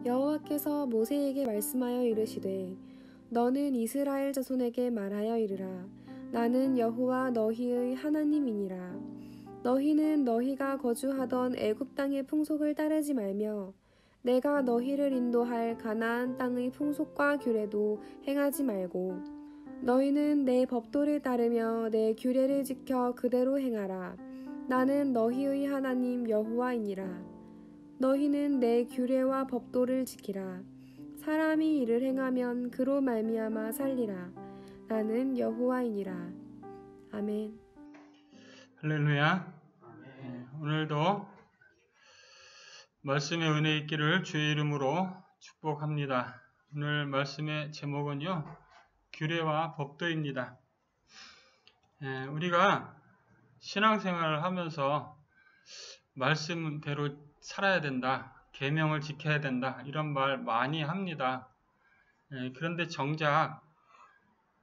여호와께서 모세에게 말씀하여 이르시되 너는 이스라엘 자손에게 말하여 이르라. 나는 여호와 너희의 하나님이니라. 너희는 너희가 거주하던 애굽 땅의 풍속을 따르지 말며 내가 너희를 인도할 가나안 땅의 풍속과 규례도 행하지 말고 너희는 내 법도를 따르며 내 규례를 지켜 그대로 행하라. 나는 너희의 하나님 여호와이니라. 너희는 내 규례와 법도를 지키라. 사람이 이를 행하면 그로 말미암아 살리라. 나는 여호와이니라. 아멘. 할렐루야. 오늘도 말씀의 은혜 있기를 주의 이름으로 축복합니다. 오늘 말씀의 제목은요, 규례와 법도입니다. 우리가 신앙생활을 하면서 말씀대로 살아야 된다, 계명을 지켜야 된다, 이런 말 많이 합니다. 그런데 정작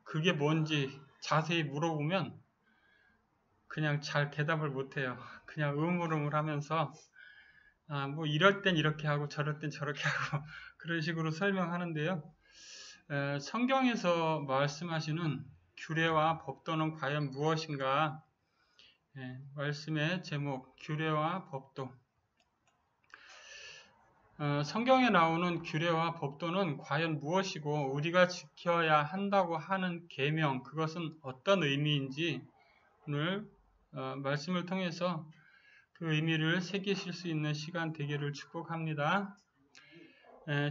그게 뭔지 자세히 물어보면 그냥 잘 대답을 못해요. 그냥 의물의물 하면서 뭐 이럴 땐 이렇게 하고 저럴 땐 저렇게 하고 그런 식으로 설명하는데요. 성경에서 말씀하시는 규례와 법도는 과연 무엇인가? 말씀의 제목, 규례와 법도. 성경에 나오는 규례와 법도는 과연 무엇이고 우리가 지켜야 한다고 하는 계명, 그것은 어떤 의미인지 오늘 말씀을 통해서 그 의미를 새기실 수 있는 시간 되기를 축복합니다.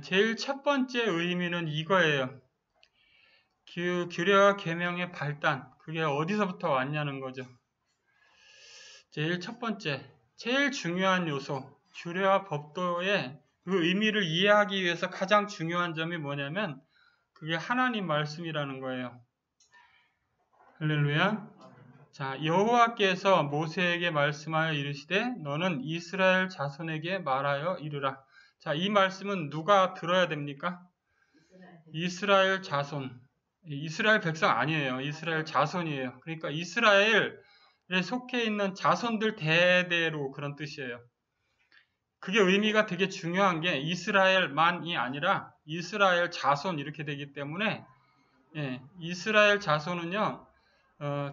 제일 첫 번째 의미는 이거예요. 규례와 계명의 발단, 그게 어디서부터 왔냐는 거죠. 제일 첫 번째, 제일 중요한 요소, 규례와 법도의 그 의미를 이해하기 위해서 가장 중요한 점이 뭐냐면 그게 하나님 말씀이라는 거예요. 할렐루야. 자, 여호와께서 모세에게 말씀하여 이르시되 너는 이스라엘 자손에게 말하여 이르라. 자, 이 말씀은 누가 들어야 됩니까? 이스라엘 자손. 이스라엘 백성 아니에요. 이스라엘 자손이에요. 그러니까 이스라엘에 속해 있는 자손들 대대로 그런 뜻이에요. 그게 의미가 되게 중요한 게 이스라엘만이 아니라 이스라엘 자손 이렇게 되기 때문에 이스라엘 자손은요,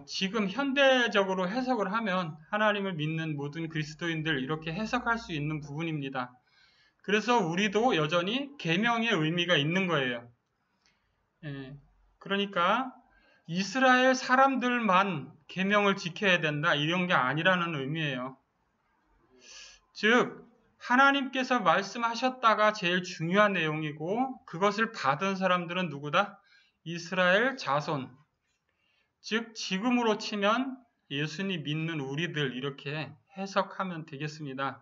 지금 현대적으로 해석을 하면 하나님을 믿는 모든 그리스도인들 이렇게 해석할 수 있는 부분입니다. 그래서 우리도 여전히 계명의 의미가 있는 거예요. 그러니까 이스라엘 사람들만 계명을 지켜야 된다 이런 게 아니라는 의미예요. 즉 하나님께서 말씀하셨다가 제일 중요한 내용이고 그것을 받은 사람들은 누구다? 이스라엘 자손. 즉 지금으로 치면 예수님 믿는 우리들 이렇게 해석하면 되겠습니다.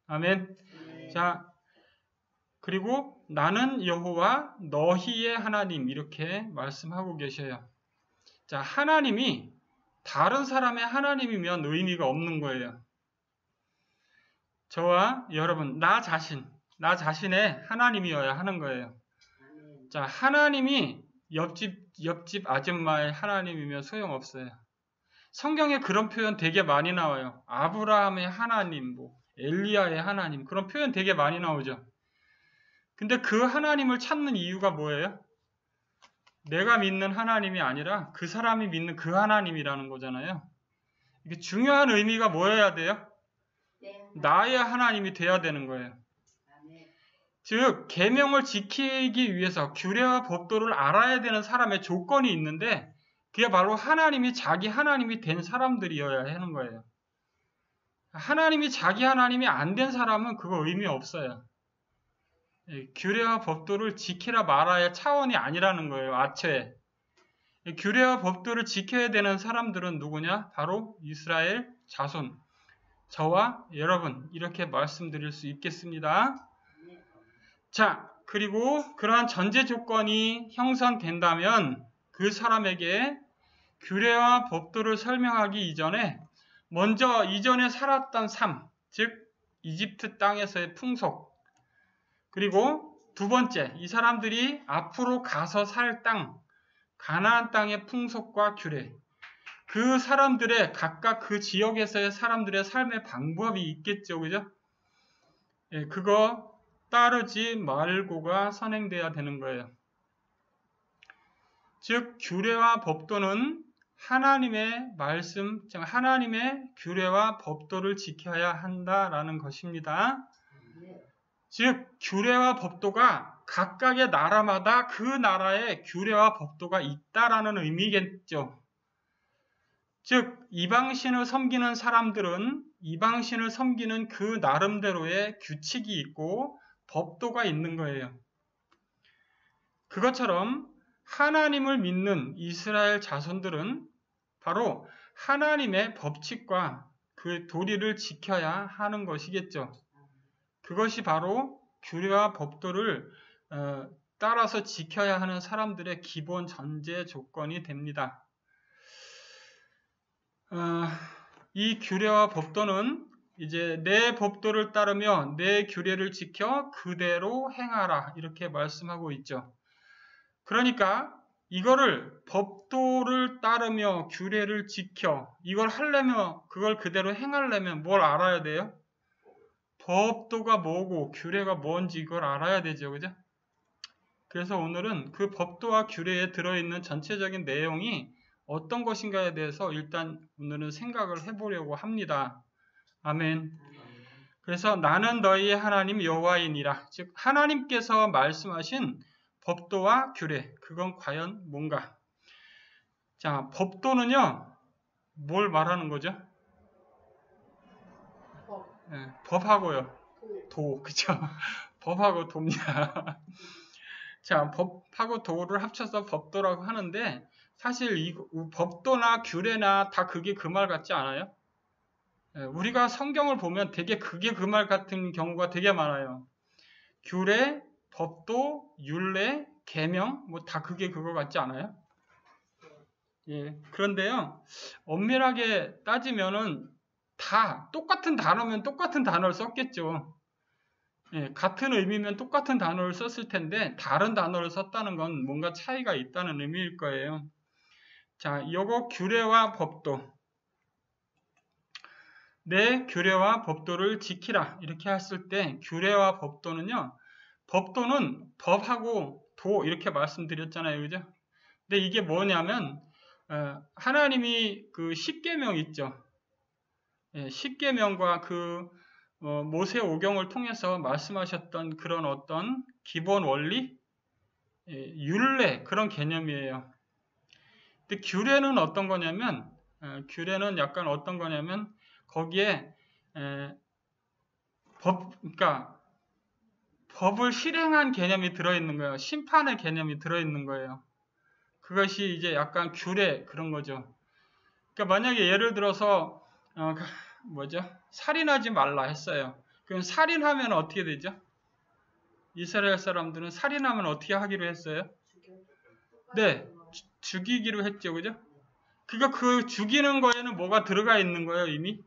아멘. 자, 그리고 나는 여호와 너희의 하나님 이렇게 말씀하고 계셔요. 자, 하나님이 다른 사람의 하나님이면 의미가 없는 거예요. 저와 여러분, 나 자신의 하나님이어야 하는 거예요. 자, 하나님이 옆집 아줌마의 하나님이면 소용없어요. 성경에 그런 표현 되게 많이 나와요. 아브라함의 하나님, 엘리야의 하나님, 그런 표현 되게 많이 나오죠. 근데 그 하나님을 찾는 이유가 뭐예요? 내가 믿는 하나님이 아니라 그 사람이 믿는 그 하나님이라는 거잖아요. 이게 중요한 의미가 뭐여야 돼요? 나의 하나님이 돼야 되는 거예요. 즉 계명을 지키기 위해서 규례와 법도를 알아야 되는 사람의 조건이 있는데 그게 바로 하나님이 자기 하나님이 된 사람들이어야 하는 거예요. 하나님이 자기 하나님이 안 된 사람은 그거 의미 없어요. 규례와 법도를 지키라 말아야 차원이 아니라는 거예요. 아체. 규례와 법도를 지켜야 되는 사람들은 누구냐? 바로 이스라엘 자손. 저와 여러분 이렇게 말씀드릴 수 있겠습니다. 자, 그리고 그러한 전제 조건이 형성된다면 그 사람에게 규례와 법도를 설명하기 이전에 먼저 이전에 살았던 삶, 즉 이집트 땅에서의 풍속, 그리고 두 번째, 이 사람들이 앞으로 가서 살 땅, 가나안 땅의 풍속과 규례, 그 사람들의 각각 그 지역에서의 사람들의 삶의 방법이 있겠죠, 그죠? 그거 따르지 말고가 선행돼야 되는 거예요. 즉 규례와 법도는 하나님의 말씀, 하나님의 규례와 법도를 지켜야 한다라는 것입니다. 즉 규례와 법도가 각각의 나라마다 그 나라의 규례와 법도가 있다라는 의미겠죠. 즉 이방신을 섬기는 사람들은 이방신을 섬기는 그 나름대로의 규칙이 있고 법도가 있는 거예요. 그것처럼 하나님을 믿는 이스라엘 자손들은 바로 하나님의 법칙과 그 도리를 지켜야 하는 것이겠죠. 그것이 바로 규례와 법도를 따라서 지켜야 하는 사람들의 기본 전제 조건이 됩니다. 이 규례와 법도는 이제 내 법도를 따르며 내 규례를 지켜 그대로 행하라 이렇게 말씀하고 있죠. 그러니까 이거를 법도를 따르며 규례를 지켜 이걸 하려면 그걸 그대로 행하려면 뭘 알아야 돼요? 법도가 뭐고 규례가 뭔지 이걸 알아야 되죠. 그죠? 그래서 오늘은 그 법도와 규례에 들어있는 전체적인 내용이 어떤 것인가에 대해서 일단 오늘은 생각을 해보려고 합니다. 아멘. 그래서 나는 너희의 하나님 여호와이니라. 즉 하나님께서 말씀하신 법도와 규례, 그건 과연 뭔가? 자, 법도는요, 뭘 말하는 거죠? 네, 법하고요. 그쵸? 법하고 도입니다. 자, 법하고 도를 합쳐서 법도라고 하는데, 사실 이 법도나 규례나 다 그게 그 말 같지 않아요? 우리가 성경을 보면 되게 그게 그 말 같은 경우가 되게 많아요. 규례, 법도, 율례, 계명, 뭐 다 그게 그거 같지 않아요? 예. 그런데요, 엄밀하게 따지면은 다 똑같은 단어면 똑같은 단어를 썼겠죠. 예, 같은 의미면 똑같은 단어를 썼을 텐데 다른 단어를 썼다는 건 뭔가 차이가 있다는 의미일 거예요. 자, 요거 규례와 법도. 내 규례와 법도를 지키라 이렇게 했을 때 규례와 법도는요, 법도는 법하고 도 이렇게 말씀드렸잖아요. 그죠? 근데 이게 뭐냐면 하나님이 그 십계명 있죠. 예, 십계명과 그 모세 오경을 통해서 말씀하셨던 그런 어떤 기본 원리, 율례 그런 개념이에요. 근데 규례는 어떤 거냐면 규례는 약간 어떤 거냐면 거기에 그러니까 법을 실행한 개념이 들어있는 거예요. 심판의 개념이 들어있는 거예요. 그것이 이제 약간 규례 그런 거죠. 그러니까 만약에 예를 들어서 살인하지 말라 했어요. 그럼 살인하면 어떻게 되죠? 이스라엘 사람들은 살인하면 어떻게 하기로 했어요? 네, 죽이기로 했죠, 그죠? 그러니까 그 죽이는 거에는 뭐가 들어가 있는 거예요, 이미?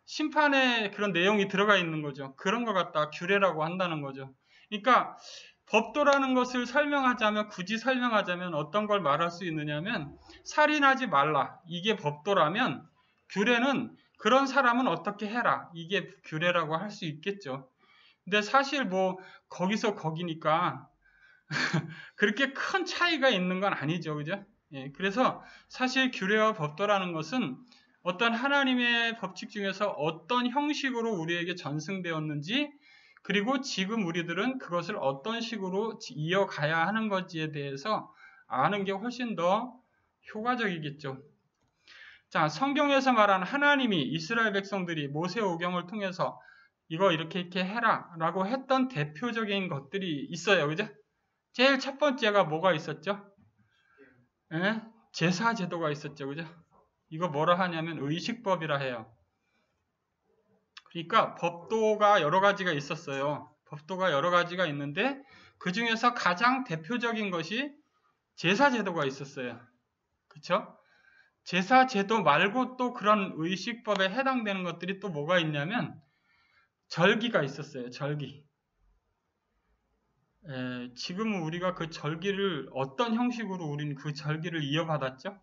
심판의 그런 내용이 들어가 있는 거죠. 그런 걸 갖다 규례라고 한다는 거죠. 그러니까 법도라는 것을 설명하자면, 굳이 설명하자면 어떤 걸 말할 수 있느냐면 살인하지 말라. 이게 법도라면 규례는 그런 사람은 어떻게 해라. 이게 규례라고 할 수 있겠죠. 근데 사실 뭐 거기서 거기니까 그렇게 큰 차이가 있는 건 아니죠. 그죠? 예, 그래서 사실 규례와 법도라는 것은 어떤 하나님의 법칙 중에서 어떤 형식으로 우리에게 전승되었는지 그리고 지금 우리들은 그것을 어떤 식으로 이어가야 하는 건지에 대해서 아는 게 훨씬 더 효과적이겠죠. 자, 성경에서 말한 하나님이 이스라엘 백성들이 모세 오경을 통해서 이거 이렇게 해라 라고 했던 대표적인 것들이 있어요. 그죠? 제일 첫 번째가 뭐가 있었죠? 예? 제사 제도가 있었죠. 그죠? 이거 뭐라 하냐면 의식법이라 해요. 그러니까 법도가 여러 가지가 있었어요. 법도가 여러 가지가 있는데 그 중에서 가장 대표적인 것이 제사 제도가 있었어요. 그렇죠? 제사 제도 말고 또 그런 의식법에 해당되는 것들이 또 뭐가 있냐면 절기가 있었어요. 절기. 지금은 우리가 그 절기를 어떤 형식으로 우리는 그 절기를 이어받았죠?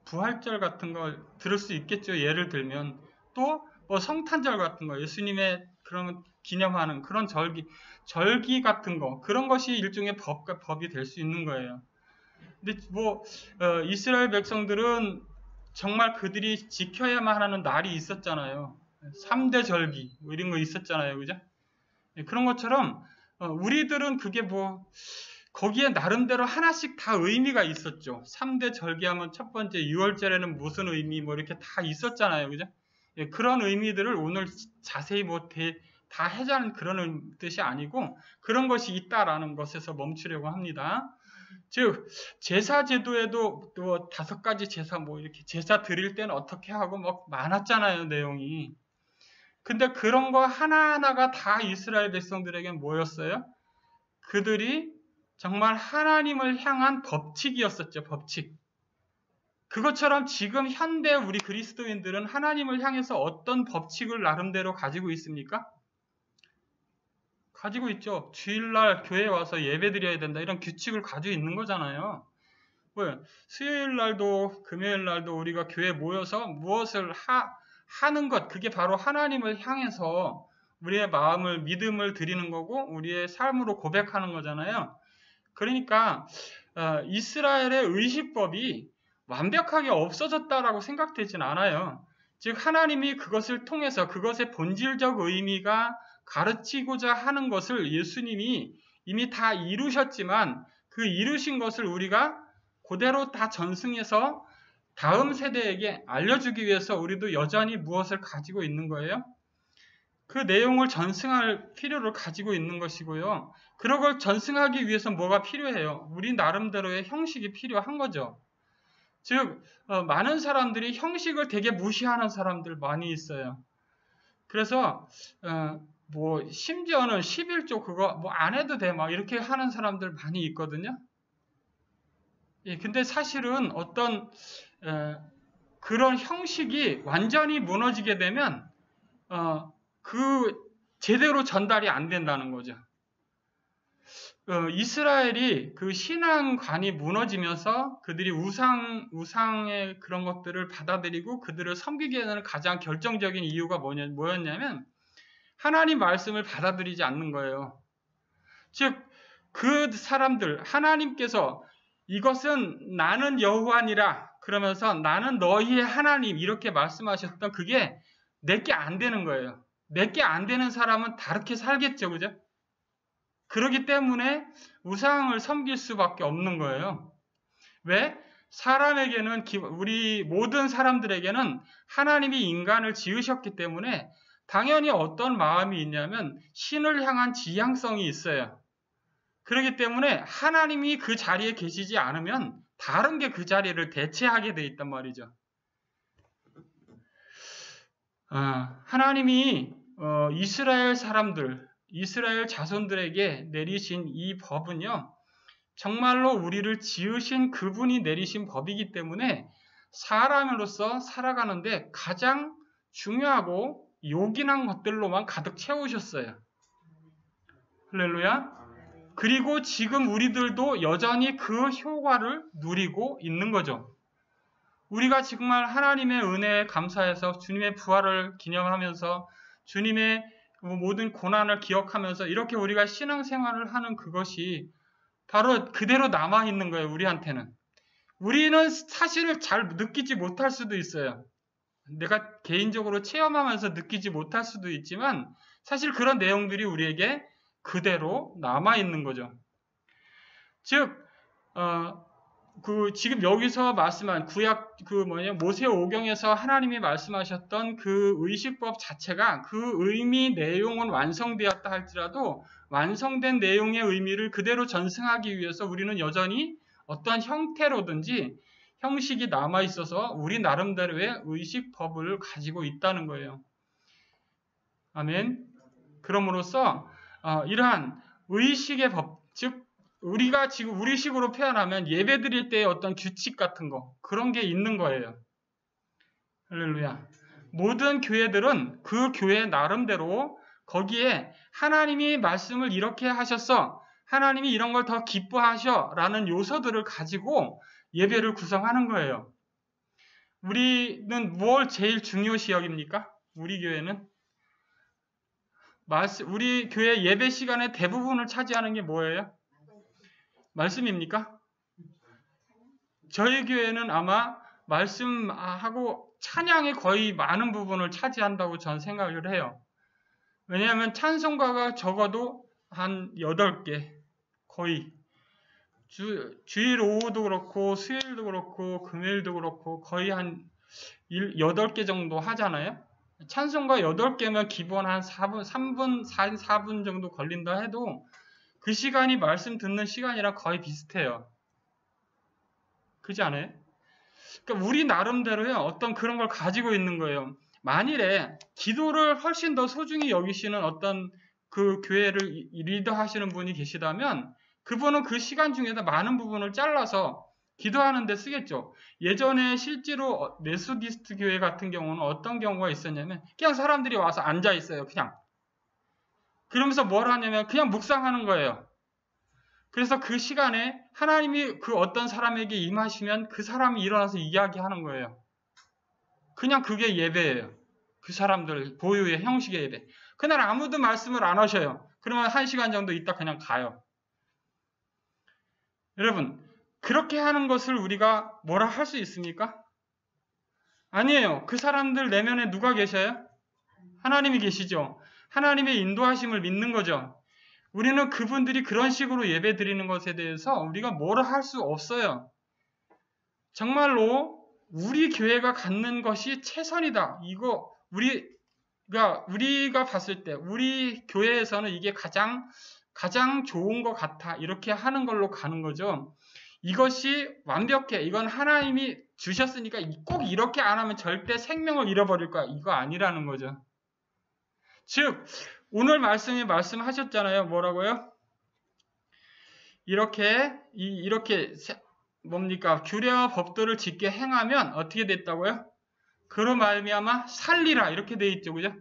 부활절 같은 걸 들을 수 있겠죠. 예를 들면 또 뭐 성탄절 같은 거, 예수님의 그런 기념하는 그런 절기 같은 거, 그런 것이 일종의 법이 될 수 있는 거예요. 근데 이스라엘 백성들은 정말 그들이 지켜야만 하는 날이 있었잖아요. 3대 절기, 이런 거 있었잖아요. 그죠? 그런 것처럼, 우리들은 그게 거기에 나름대로 하나씩 다 의미가 있었죠. 3대 절기하면 첫 번째 6월절에는 무슨 의미, 이렇게 다 있었잖아요. 그죠? 그런 의미들을 오늘 자세히 다 해자는 그런 뜻이 아니고, 그런 것이 있다라는 것에서 멈추려고 합니다. 즉, 제사 제도에도 또 5가지 제사, 이렇게 제사 드릴 때는 어떻게 하고 많았잖아요, 내용이. 근데 그런 거 하나하나가 다 이스라엘 백성들에겐 뭐였어요? 그들이 정말 하나님을 향한 법칙이었었죠, 법칙. 그것처럼 지금 현대 우리 그리스도인들은 하나님을 향해서 어떤 법칙을 나름대로 가지고 있습니까? 가지고 있죠. 주일날 교회에 와서 예배 드려야 된다, 이런 규칙을 가지고 있는 거잖아요. 수요일 날도 금요일 날도 우리가 교회에 모여서 무엇을 하는 것, 그게 바로 하나님을 향해서 우리의 마음을, 믿음을 드리는 거고 우리의 삶으로 고백하는 거잖아요. 그러니까 이스라엘의 의식법이 완벽하게 없어졌다라고 생각되진 않아요. 즉 하나님이 그것을 통해서 그것의 본질적 의미가 가르치고자 하는 것을 예수님이 이미 다 이루셨지만, 그 이루신 것을 우리가 그대로 다 전승해서 다음 세대에게 알려주기 위해서 우리도 여전히 무엇을 가지고 있는 거예요? 그 내용을 전승할 필요를 가지고 있는 것이고요. 그런 걸 전승하기 위해서 뭐가 필요해요? 우리 나름대로의 형식이 필요한 거죠. 즉 많은 사람들이 형식을 되게 무시하는 사람들 많이 있어요. 그래서 심지어는 11조 그거 안 해도 돼 이렇게 하는 사람들 많이 있거든요. 근데 사실은 어떤 그런 형식이 완전히 무너지게 되면 제대로 전달이 안 된다는 거죠. 이스라엘이 그 신앙관이 무너지면서 그들이 우상의 그런 것들을 받아들이고 그들을 섬기게 되는 가장 결정적인 이유가 뭐였냐면 하나님 말씀을 받아들이지 않는 거예요. 즉, 그 사람들, 하나님께서 이것은 나는 여호와니라 그러면서 나는 너희의 하나님 이렇게 말씀하셨던 그게 내게 안 되는 거예요. 내게 안 되는 사람은 다르게 살겠죠. 그죠? 그렇기 때문에 우상을 섬길 수밖에 없는 거예요. 왜? 사람에게는, 우리 모든 사람들에게는 하나님이 인간을 지으셨기 때문에 당연히 어떤 마음이 있냐면 신을 향한 지향성이 있어요. 그렇기 때문에 하나님이 그 자리에 계시지 않으면 다른 게 그 자리를 대체하게 돼 있단 말이죠. 하나님이 이스라엘 사람들, 이스라엘 자손들에게 내리신 이 법은요, 정말로 우리를 지으신 그분이 내리신 법이기 때문에 사람으로서 살아가는데 가장 중요하고 요긴한 것들로만 가득 채우셨어요. 할렐루야. 그리고 지금 우리들도 여전히 그 효과를 누리고 있는 거죠. 우리가 정말 하나님의 은혜에 감사해서 주님의 부활을 기념하면서 주님의 모든 고난을 기억하면서 이렇게 우리가 신앙생활을 하는 그것이 바로 그대로 남아있는 거예요. 우리한테는. 우리는 사실을 잘 느끼지 못할 수도 있어요. 내가 개인적으로 체험하면서 느끼지 못할 수도 있지만 사실 그런 내용들이 우리에게 그대로 남아있는 거죠. 즉 지금 여기서 말씀한 모세오경에서 하나님이 말씀하셨던 그 의식법 자체가 그 의미 내용은 완성되었다 할지라도 완성된 내용의 의미를 그대로 전승하기 위해서 우리는 여전히 어떠한 형태로든지 형식이 남아 있어서 우리 나름대로의 의식법을 가지고 있다는 거예요. 아멘. 그럼으로써 이러한 의식의 법, 즉 우리가 지금 우리식으로 표현하면 예배 드릴 때의 어떤 규칙 같은 거, 그런 게 있는 거예요. 할렐루야. 모든 교회들은 그 교회 나름대로 거기에 하나님이 말씀을 이렇게 하셨어, 하나님이 이런 걸 더 기뻐하셔 라는 요소들을 가지고 예배를 구성하는 거예요. 우리는 뭘 제일 중요시 여깁니까? 우리 교회는 우리 교회 예배 시간의 대부분을 차지하는 게 뭐예요? 말씀입니까? 저희 교회는 아마 말씀하고 찬양이 거의 많은 부분을 차지한다고 저는 생각을 해요. 왜냐하면 찬송가가 적어도 한 8개, 거의 주일 오후도 그렇고 수요일도 그렇고 금요일도 그렇고 거의 한 8개 정도 하잖아요. 찬송가 8개면 기본 한 4분 정도 걸린다 해도 그 시간이 말씀 듣는 시간이랑 거의 비슷해요. 그렇지 않아요? 그러니까 우리 나름대로요, 어떤 그런 걸 가지고 있는 거예요. 만일에 기도를 훨씬 더 소중히 여기시는 어떤 그 교회를 리더하시는 분이 계시다면 그분은 그 시간 중에서 많은 부분을 잘라서 기도하는 데 쓰겠죠. 예전에 실제로 메소디스트 교회 같은 경우는 어떤 경우가 있었냐면 그냥 사람들이 와서 앉아 있어요. 그냥. 그러면서 뭘 하냐면 그냥 묵상하는 거예요. 그래서 그 시간에 하나님이 그 어떤 사람에게 임하시면 그 사람이 일어나서 이야기하는 거예요. 그냥 그게 예배예요. 그 사람들 보유의 형식의 예배. 그날 아무도 말씀을 안 하셔요. 그러면 1시간 정도 있다 그냥 가요. 여러분, 그렇게 하는 것을 우리가 뭐라 할 수 있습니까? 아니에요. 그 사람들 내면에 누가 계셔요? 하나님이 계시죠. 하나님의 인도하심을 믿는 거죠. 우리는 그분들이 그런 식으로 예배 드리는 것에 대해서 우리가 뭐라 할 수 없어요. 정말로 우리 교회가 갖는 것이 최선이다. 이거 우리가 봤을 때 우리 교회에서는 이게 가장 좋은 것 같아. 이렇게 하는 걸로 가는 거죠. 이것이 완벽해. 이건 하나님이 주셨으니까 꼭 이렇게 안 하면 절대 생명을 잃어버릴 거야. 이거 아니라는 거죠. 즉 오늘 말씀에 말씀하셨잖아요. 뭐라고요? 이렇게 뭡니까? 규례와 법도를 짓게 행하면 어떻게 됐다고요? 그로 말미암아 살리라 이렇게 돼 있죠. 그죠?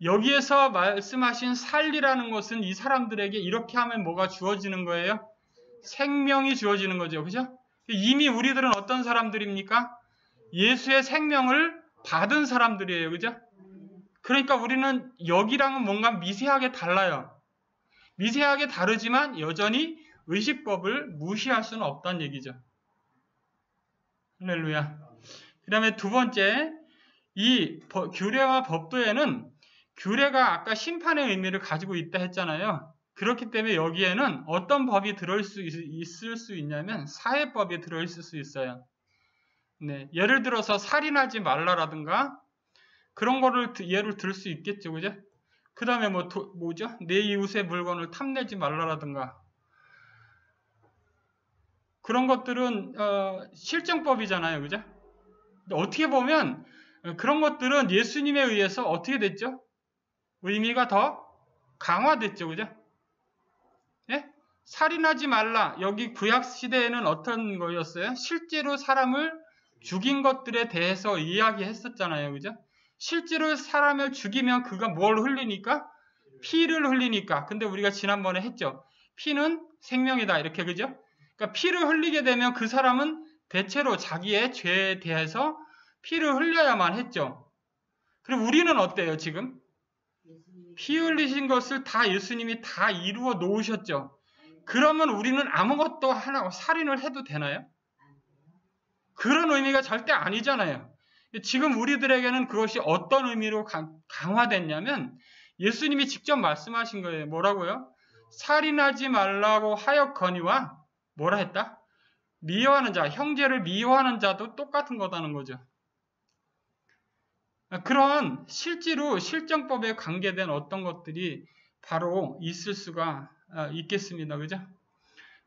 여기에서 말씀하신 살리라는 것은 이 사람들에게 이렇게 하면 뭐가 주어지는 거예요? 생명이 주어지는 거죠. 그죠? 이미 우리들은 어떤 사람들입니까? 예수의 생명을 받은 사람들이에요. 그죠? 그러니까 우리는 여기랑은 뭔가 미세하게 달라요. 미세하게 다르지만 여전히 의식법을 무시할 수는 없다는 얘기죠. 할렐루야. 그 다음에 두 번째, 이 규례와 법도에는 규례가 아까 심판의 의미를 가지고 있다 했잖아요. 그렇기 때문에 여기에는 어떤 법이 있을 수 있냐면 사회법이 들어있을 수 있어요. 네, 예를 들어서 살인하지 말라라든가 그런 거를 예를 들 수 있겠죠. 그죠? 그 다음에 뭐죠? 내 이웃의 물건을 탐내지 말라라든가 그런 것들은 실정법이잖아요. 그죠? 어떻게 보면 그런 것들은 예수님에 의해서 어떻게 됐죠? 의미가 더 강화됐죠. 그죠? 예? 살인하지 말라. 여기 구약 시대에는 어떤 거였어요? 실제로 사람을 죽인 것들에 대해서 이야기했었잖아요. 그죠? 실제로 사람을 죽이면 그가 뭘 흘리니까? 피를 흘리니까. 근데 우리가 지난번에 했죠. 피는 생명이다. 이렇게 그죠? 그러니까 피를 흘리게 되면 그 사람은 대체로 자기의 죄에 대해서 피를 흘려야만 했죠. 그럼 우리는 어때요, 지금? 피 흘리신 것을 다 예수님이 다 이루어 놓으셨죠. 그러면 우리는 아무것도 하나 살인을 해도 되나요? 그런 의미가 절대 아니잖아요. 지금 우리들에게는 그것이 어떤 의미로 강화됐냐면 예수님이 직접 말씀하신 거예요. 뭐라고요? 살인하지 말라고 하였거니와 뭐라 했다? 미워하는 자, 형제를 미워하는 자도 똑같은 거다는 거죠. 그런 실제로 실정법에 관계된 어떤 것들이 바로 있을 수가 있겠습니다. 그죠?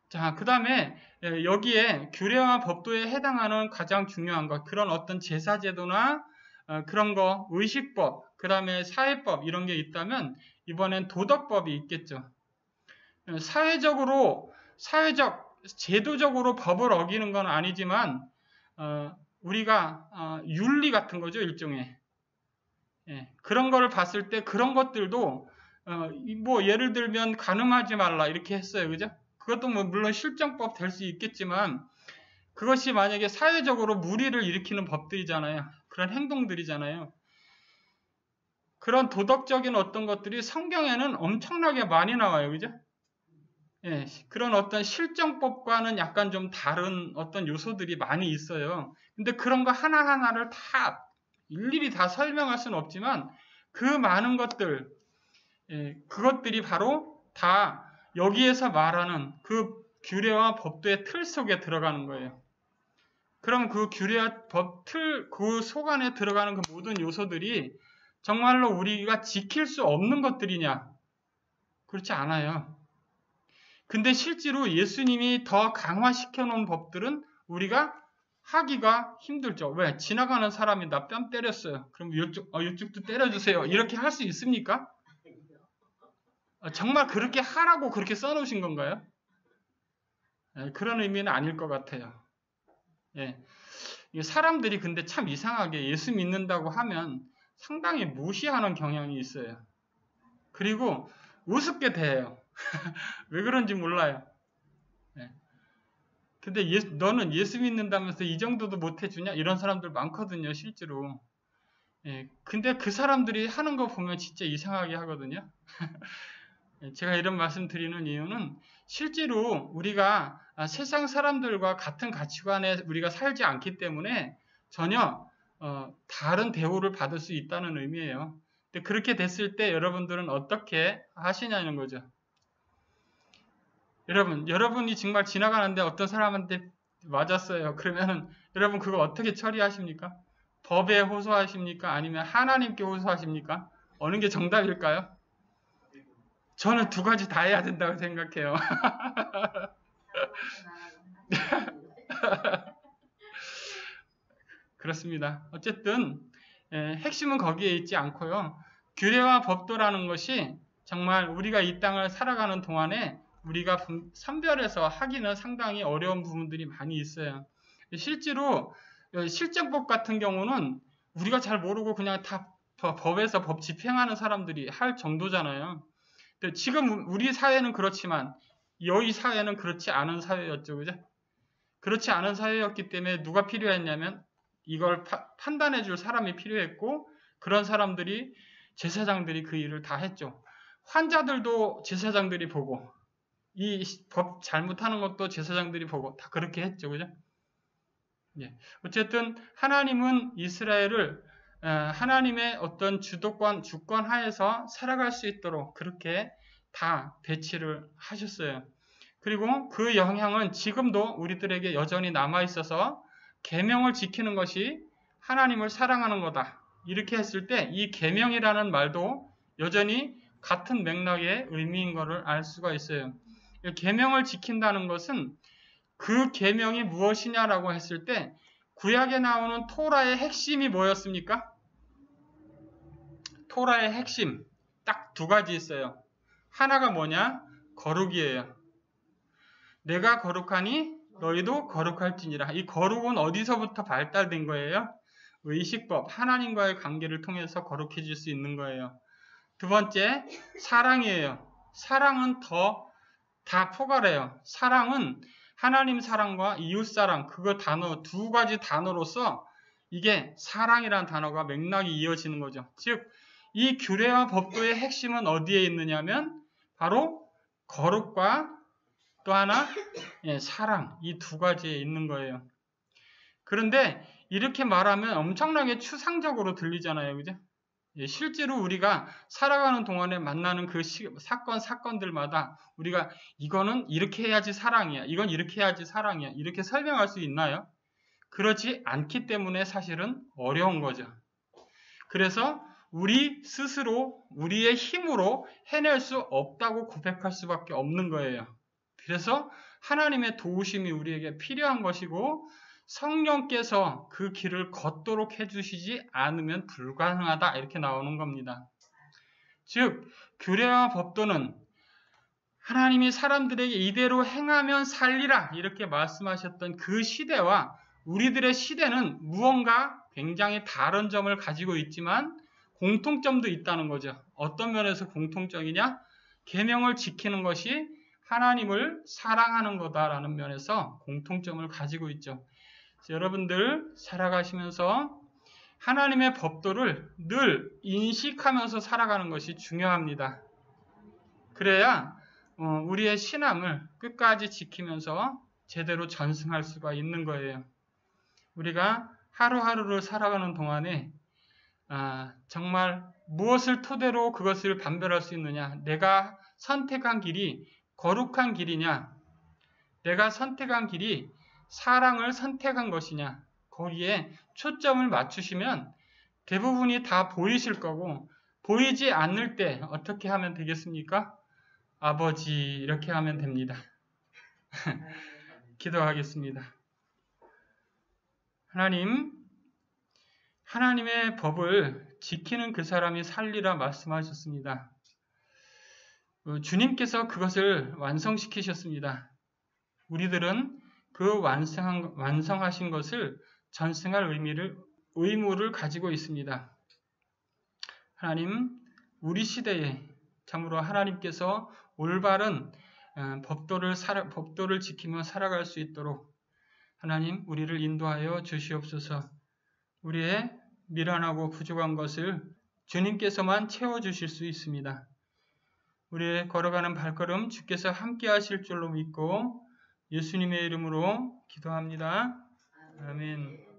자, 그 다음에 여기에 규례와 법도에 해당하는 가장 중요한 것, 그런 어떤 제사제도나 그런 거, 의식법, 그 다음에 사회법 이런 게 있다면 이번엔 도덕법이 있겠죠. 제도적으로 법을 어기는 건 아니지만 우리가 윤리 같은 거죠, 일종의. 그런 거를 봤을 때 그런 것들도 뭐 예를 들면 간음하지 말라 이렇게 했어요. 그죠? 그것도 뭐 물론 실정법 될 수 있겠지만 그것이 만약에 사회적으로 무리를 일으키는 법들이잖아요. 그런 행동들이잖아요. 그런 도덕적인 어떤 것들이 성경에는 엄청나게 많이 나와요. 그죠? 예, 그런 어떤 실정법과는 약간 좀 다른 어떤 요소들이 많이 있어요. 근데 그런 거 하나하나를 다 일일이 다 설명할 수는 없지만 그 많은 것들, 예, 그것들이 바로 다 여기에서 말하는 그 규례와 법도의 틀 속에 들어가는 거예요. 그럼 그 규례와 법 틀, 그 속 안에 들어가는 그 모든 요소들이 정말로 우리가 지킬 수 없는 것들이냐? 그렇지 않아요. 근데 실제로 예수님이 더 강화시켜 놓은 법들은 우리가 하기가 힘들죠. 왜? 지나가는 사람이 나 뺨 때렸어요. 그럼 이쪽도 때려주세요. 이렇게 할 수 있습니까? 정말 그렇게 하라고 그렇게 써놓으신 건가요? 그런 의미는 아닐 것 같아요. 예. 사람들이 근데 참 이상하게 예수 믿는다고 하면 상당히 무시하는 경향이 있어요. 그리고 우습게 대해요. 왜 그런지 몰라요. 예. 근데 너는 예수 믿는다면서 이 정도도 못 해주냐? 이런 사람들 많거든요, 실제로. 예. 근데 그 사람들이 하는 거 보면 진짜 이상하게 하거든요. 제가 이런 말씀 드리는 이유는 실제로 우리가 세상 사람들과 같은 가치관에 우리가 살지 않기 때문에 전혀 다른 대우를 받을 수 있다는 의미예요. 근데 그렇게 됐을 때 여러분들은 어떻게 하시냐는 거죠. 여러분이 정말 지나가는데 어떤 사람한테 맞았어요. 그러면 여러분 그거 어떻게 처리하십니까? 법에 호소하십니까? 아니면 하나님께 호소하십니까? 어느 게 정답일까요? 저는 두 가지 다 해야 된다고 생각해요. 그렇습니다. 어쨌든 핵심은 거기에 있지 않고요. 규례와 법도라는 것이 정말 우리가 이 땅을 살아가는 동안에 우리가 선별해서 하기는 상당히 어려운 부분들이 많이 있어요. 실제로 실정법 같은 경우는 우리가 잘 모르고 그냥 다 법에서 법 집행하는 사람들이 할 정도잖아요. 지금 우리 사회는 그렇지만 여기 사회는 그렇지 않은 사회였죠. 그죠? 그렇지 않은 사회였기 때문에 누가 필요했냐면 이걸 판단해 줄 사람이 필요했고 그런 사람들이 제사장들이 그 일을 다 했죠. 환자들도 제사장들이 보고 이 법 잘못하는 것도 제사장들이 보고 다 그렇게 했죠. 그죠? 예. 어쨌든 하나님은 이스라엘을 하나님의 어떤 주권 하에서 살아갈 수 있도록 그렇게 다 배치를 하셨어요. 그리고 그 영향은 지금도 우리들에게 여전히 남아 있어서 계명을 지키는 것이 하나님을 사랑하는 거다. 이렇게 했을 때 이 계명이라는 말도 여전히 같은 맥락의 의미인 것을 알 수가 있어요. 계명을 지킨다는 것은 그 계명이 무엇이냐라고 했을 때 구약에 나오는 토라의 핵심이 뭐였습니까? 토라의 핵심 딱 두 가지 있어요. 하나가 뭐냐? 거룩이에요. 내가 거룩하니 너희도 거룩할지니라. 이 거룩은 어디서부터 발달된 거예요? 의식법, 하나님과의 관계를 통해서 거룩해질 수 있는 거예요. 두 번째, 사랑이에요. 사랑은 다 포괄해요. 사랑은 하나님 사랑과 이웃 사랑, 그거 단어, 두 가지 단어로서 이게 사랑이라는 단어가 맥락이 이어지는 거죠. 즉, 이 규례와 법도의 핵심은 어디에 있느냐면 바로 거룩과 또 하나 사랑, 이 두 가지에 있는 거예요. 그런데 이렇게 말하면 엄청나게 추상적으로 들리잖아요. 그죠? 실제로 우리가 살아가는 동안에 만나는 그 사건들마다 우리가 이거는 이렇게 해야지 사랑이야. 이건 이렇게 해야지 사랑이야. 이렇게 설명할 수 있나요? 그렇지 않기 때문에 사실은 어려운 거죠. 그래서 우리 스스로 우리의 힘으로 해낼 수 없다고 고백할 수밖에 없는 거예요. 그래서 하나님의 도우심이 우리에게 필요한 것이고 성령께서 그 길을 걷도록 해주시지 않으면 불가능하다 이렇게 나오는 겁니다. 즉 규례와 법도는 하나님이 사람들에게 이대로 행하면 살리라 이렇게 말씀하셨던 그 시대와 우리들의 시대는 무언가 굉장히 다른 점을 가지고 있지만 공통점도 있다는 거죠. 어떤 면에서 공통점이냐? 계명을 지키는 것이 하나님을 사랑하는 거다라는 면에서 공통점을 가지고 있죠. 여러분들 살아가시면서 하나님의 법도를 늘 인식하면서 살아가는 것이 중요합니다. 그래야 우리의 신앙을 끝까지 지키면서 제대로 전승할 수가 있는 거예요. 우리가 하루하루를 살아가는 동안에 정말 무엇을 토대로 그것을 판별할 수 있느냐? 내가 선택한 길이 거룩한 길이냐? 내가 선택한 길이 사랑을 선택한 것이냐? 거기에 초점을 맞추시면 대부분이 다 보이실 거고, 보이지 않을 때 어떻게 하면 되겠습니까? 아버지, 이렇게 하면 됩니다. 기도하겠습니다. 하나님의 법을 지키는 그 사람이 살리라 말씀하셨습니다. 주님께서 그것을 완성시키셨습니다. 우리들은 그 완성하신 것을 전승할 의무를 가지고 있습니다. 하나님, 우리 시대에 참으로 하나님께서 올바른 법도를 지키며 살아갈 수 있도록 하나님, 우리를 인도하여 주시옵소서. 우리의 미련하고 부족한 것을 주님께서만 채워주실 수 있습니다. 우리의 걸어가는 발걸음 주께서 함께 하실 줄로 믿고 예수님의 이름으로 기도합니다. 아멘.